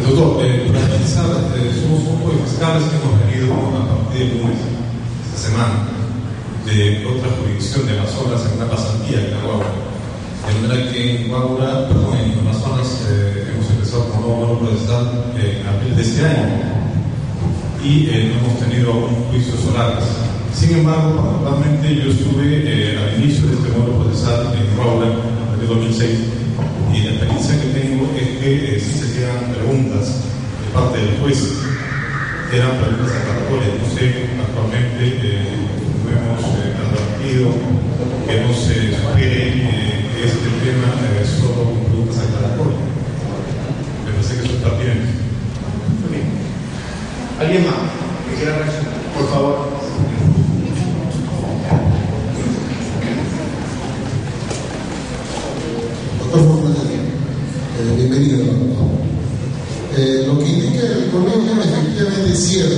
Doctor, para analizar, somos un poco de fiscales que hemos venido a partir del lunes, esta semana, de otra jurisdicción de Amazonas en una pasantía en Guaura. De manera que en Guaura, perdón, en Amazonas hemos empezado con un nuevo procesal en abril de este año y no hemos tenido aún juicios orales. Sin embargo, particularmente yo estuve al inicio de este nuevo procesal en Guaura en el 2006 y la experiencia que tengo es que sí se quedan preguntas de parte del juez, eran preguntas aclaratorias. No sé, actualmente no hemos advertido que no se sugiere este tema solo con preguntas aclaratorias. Me parece que eso está bien. ¿Alguien más que quiera reaccionar? Por favor. Bienvenido. Lo que indica el convenio efectivamente es cierto.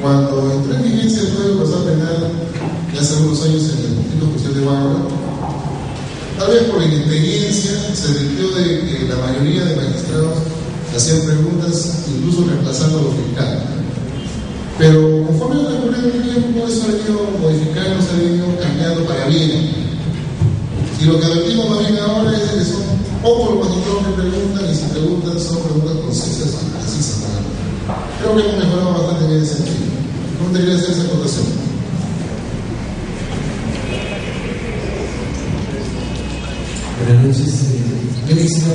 Cuando entró en vigencia el Código Procesal Penal, ya hace algunos años en el Distrito Judicial de Guaura, tal vez por inexperiencia se advirtió de que la mayoría de magistrados hacían preguntas incluso reemplazando a los fiscales. Pero conforme ha transcurrido el tiempo, eso ha venido modificando, se ha venido cambiando para bien. Y lo que advertimos más bien ahora es que son pocos los magistrados que preguntan, y si preguntan son preguntas concisas y precisas. Creo que hemos mejorado bastante bien en ese sentido. ¿Cómo debería hacer esa acotación? Buenas noches. Yo quisiera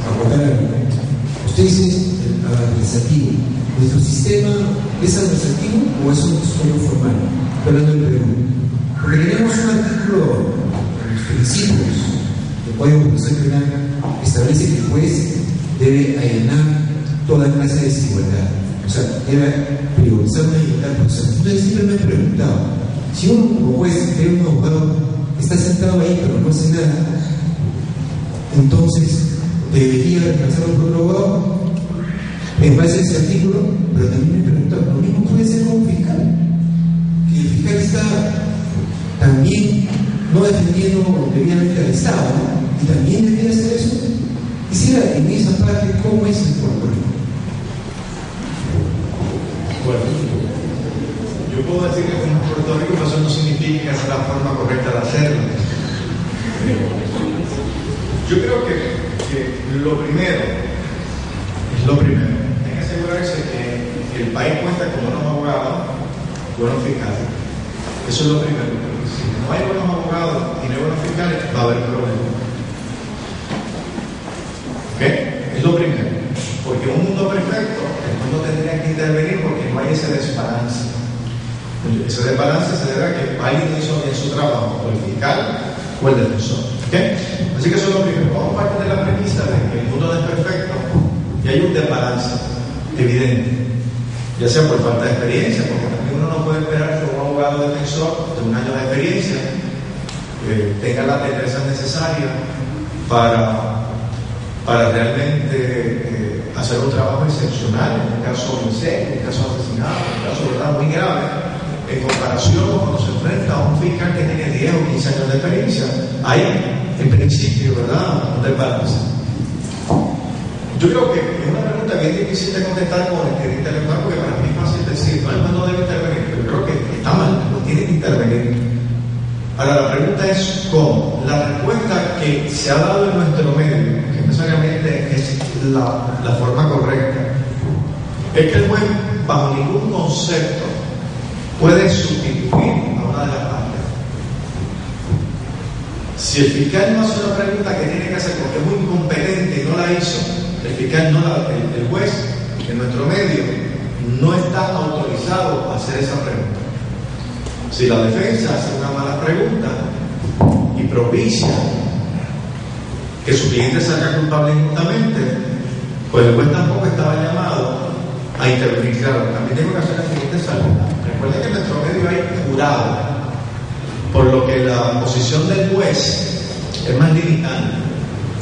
acotar algo. Usted dice administrativo. ¿Nuestro sistema es administrativo o es un estudio formal? Estoy hablando del Perú. Porque tenemos un artículo en los principios del Código Procesal Penal que establece que el juez debe allanar toda clase de desigualdad. O sea, debe priorizar una igualdad procesal. Entonces siempre me he preguntado, si uno como juez ve un abogado que está sentado ahí pero no hace nada, entonces debería reemplazarlo por un abogado en base a ese artículo. Pero también me he preguntado, lo mismo puede ser como fiscal, que el fiscal está también no defendiendo debidamente al Estado, ¿no? Y también debería hacer eso. Quisiera en esa parte cómo es el protocolo. Bueno, yo puedo decir que como Puerto Rico, pero eso no significa que esa es la forma correcta de hacerlo. Yo creo que lo primero hay que asegurarse que el país cuenta con buenos abogados, buenos fiscales. Eso es lo primero. Si no hay buenos abogados y no hay buenos fiscales, va a haber problemas. ¿Ok? Es lo primero. Porque en un mundo perfecto, el mundo tendría que intervenir porque no hay ese desbalance. Ese desbalance se debe a que alguien no hizo bien su trabajo, o el fiscal o el defensor. ¿Ok? Así que eso es lo primero. Vamos a partir de la premisa de que el mundo no es perfecto y hay un desbalance evidente, ya sea por falta de experiencia, porque también uno no puede esperar que un abogado defensor de un año de experiencia tenga las destrezas necesarias para realmente hacer un trabajo excepcional en un caso de incendio, en un caso de asesinato, en un caso, ¿verdad?, muy grave, en comparación con cuando se enfrenta a un fiscal que tiene 10 o 15 años de experiencia. Hay, en principio, ¿verdad?, un desbalance. Yo creo que es una pregunta bien difícil de contestar con el que intelectual, porque para mí es fácil decir, no, el juez no debe intervenir, pero creo que está mal, no tiene que intervenir. Ahora, la pregunta es ¿cómo? La respuesta que se ha dado en nuestro medio, que necesariamente es la forma correcta, es que el juez, bajo ningún concepto, puede sustituir a una de las partes. Si el fiscal no hace una pregunta que tiene que hacer porque es muy incompetente y no la hizo, el fiscal el juez en nuestro medio no está autorizado a hacer esa pregunta. Si la defensa hace una mala pregunta y propicia que su cliente salga culpable injustamente, pues el juez tampoco estaba llamado a intervenir. Claro, también tengo que hacer la siguiente salvedad. Recuerden que en nuestro medio hay jurado, por lo que la posición del juez es más limitante.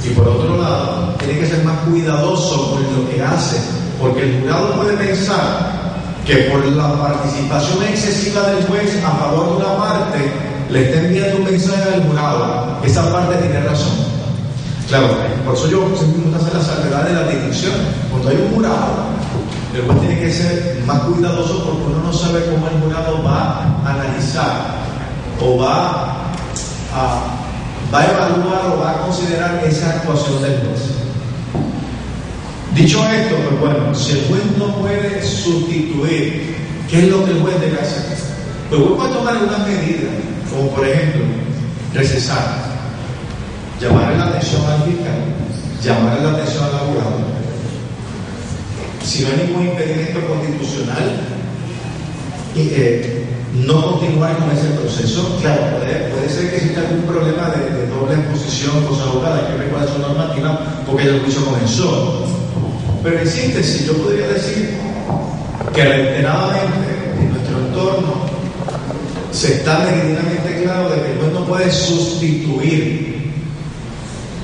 Y por otro lado, tiene que ser más cuidadoso con lo que hace, porque el jurado puede pensar que por la participación excesiva del juez a favor de una parte, le está enviando un mensaje al jurado, que esa parte tiene razón. Claro, por eso yo siempre me gusta hacer la salvedad de la distinción. Cuando hay un jurado, el juez tiene que ser más cuidadoso porque uno no sabe cómo el jurado va a analizar o va a evaluar o va a considerar esa actuación del juez. Dicho esto, pues bueno, si el juez no puede sustituir, ¿qué es lo que el juez debe hacer? Pues el juez puede tomar algunas medidas, como por ejemplo, recesar, llamar la atención al fiscal, llamar la atención al abogado. Si no hay ningún impedimento constitucional, no continuar con ese proceso. Claro, puede ser que exista algún problema de doble exposición, cosa abogada, hay que ver cuál es su normativa, porque el juicio comenzó. Pero en síntesis, yo podría decir que reiteradamente en nuestro entorno se está meridianamente claro de que el juez no puede sustituir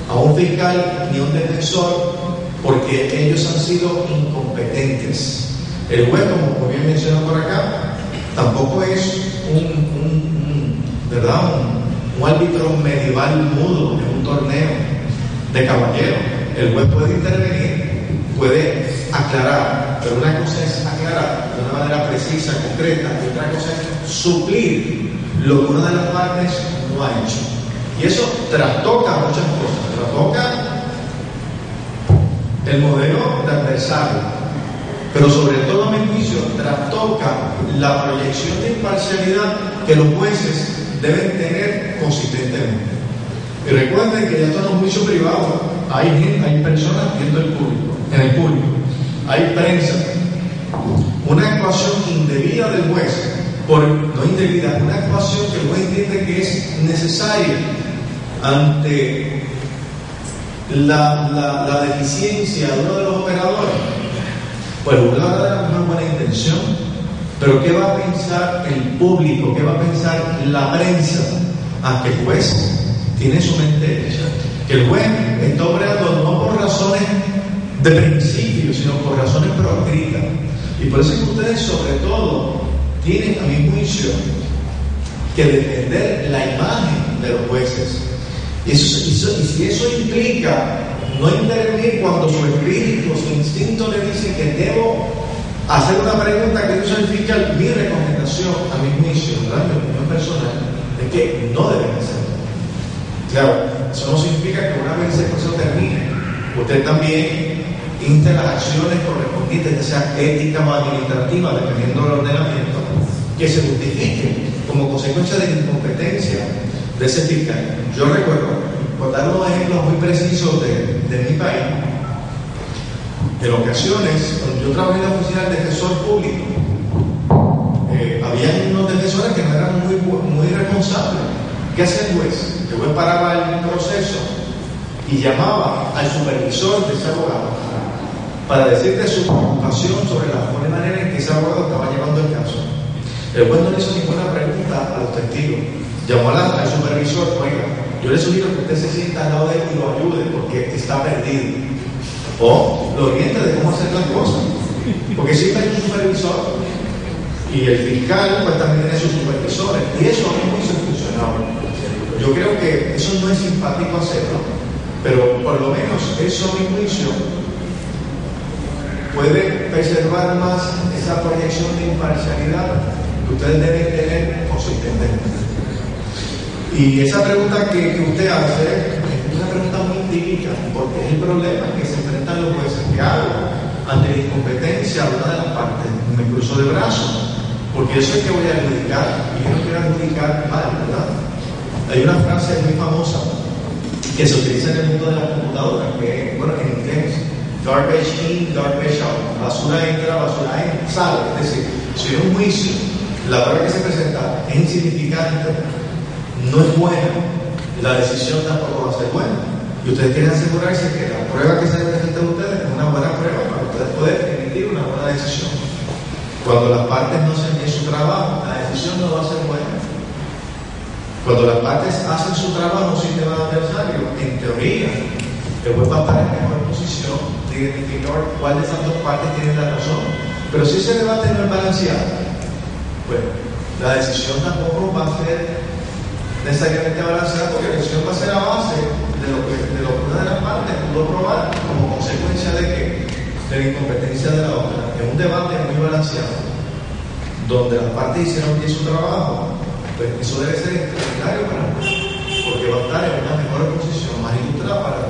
a un fiscal ni a un defensor porque ellos han sido incompetentes. El juez, como muy bien mencionado por acá, tampoco es un árbitro medieval mudo en un torneo de caballero. El juez puede intervenir, puede aclarar, pero una cosa es aclarar de una manera precisa, concreta, y otra cosa es suplir lo que una de las partes no ha hecho. Y eso trastoca muchas cosas, trastoca el modelo de adversario, pero sobre todo, a mi juicio, trastoca la proyección de imparcialidad que los jueces deben tener consistentemente. Y recuerden que ya esto no es un juicio privado, hay personas viendo en el público, hay prensa. Una actuación indebida del juez, no indebida, una actuación que el juez entiende que es necesaria ante la deficiencia de uno de los operadores, pues el juez va a dar una buena intención, pero ¿qué va a pensar el público? ¿Qué va a pensar la prensa? Que el juez tiene su mente hecha, que el juez está obrando no por razones de principio, sino por razones proscritas. Y por eso es que ustedes, sobre todo, tienen, a mi juicio, que defender la imagen de los jueces. Y si eso implica no intervenir cuando su espíritu, su instinto le dice que debo hacer una pregunta que no sea el fiscal, mi recomendación, a mi juicio, ¿verdad?, mi opinión personal, es que no deben hacerlo. Claro, eso no significa que una vez ese proceso termine, usted también inste las acciones correspondientes, ya sea ética o administrativa, dependiendo del ordenamiento, que se justifiquen como consecuencia de la incompetencia de ese fiscal. Yo recuerdo, por dar unos ejemplos muy precisos de mi país, en ocasiones, cuando yo trabajé en la oficina del defensor público, había unos defensores que no eran muy responsables. ¿Qué hace el juez? El juez paraba el proceso y llamaba al supervisor de ese abogado para decirle su preocupación sobre la forma y manera en que ese abogado estaba llevando el caso. El juez no le hizo ninguna pregunta a los testigos. Llamó al supervisor: oiga, yo le sugiero que usted se sienta al lado de él y lo ayude porque está perdido. O lo oriente de cómo hacer las cosas. Porque siempre hay un supervisor y el fiscal pues también tiene sus supervisores. Y eso es muy funcional. Yo creo que eso no es simpático hacerlo, pero por lo menos eso, a mi juicio, puede preservar más esa proyección de imparcialidad que ustedes deben tener consistentemente. Y esa pregunta que usted hace es una pregunta muy típica, porque es el problema que se enfrentan los jueces. ¿Qué hago ante la incompetencia de una de las partes? Me cruzo de brazos, porque yo sé que voy a adjudicar y yo no quiero adjudicar mal, ¿verdad? Hay una frase muy famosa que se utiliza en el mundo de las computadoras, que, bueno, en inglés, garbage in, garbage out. Basura entra, basura sale. Es decir, si en un juicio la prueba que se presenta es insignificante, no es buena, la decisión tampoco va a ser buena. Y ustedes quieren asegurarse que la prueba que se presenta a ustedes es una buena prueba para ustedes poder emitir una buena decisión. Cuando las partes no hacen bien su trabajo, la decisión no va a ser buena. Cuando las partes hacen su trabajo en un sistema adversario, en teoría, el juez va a estar en mejor posición de identificar cuál de esas dos partes tiene la razón. Pero si ese debate no es balanceado, pues la decisión tampoco va a ser necesariamente balanceada, porque la decisión va a ser a base de lo que una de las partes pudo probar como consecuencia de la incompetencia de la otra. Es un debate muy balanceado, donde las partes hicieron bien su trabajo, pues eso debe ser extraordinario para nosotros, porque va a estar en una mejor posición, más ilustrada para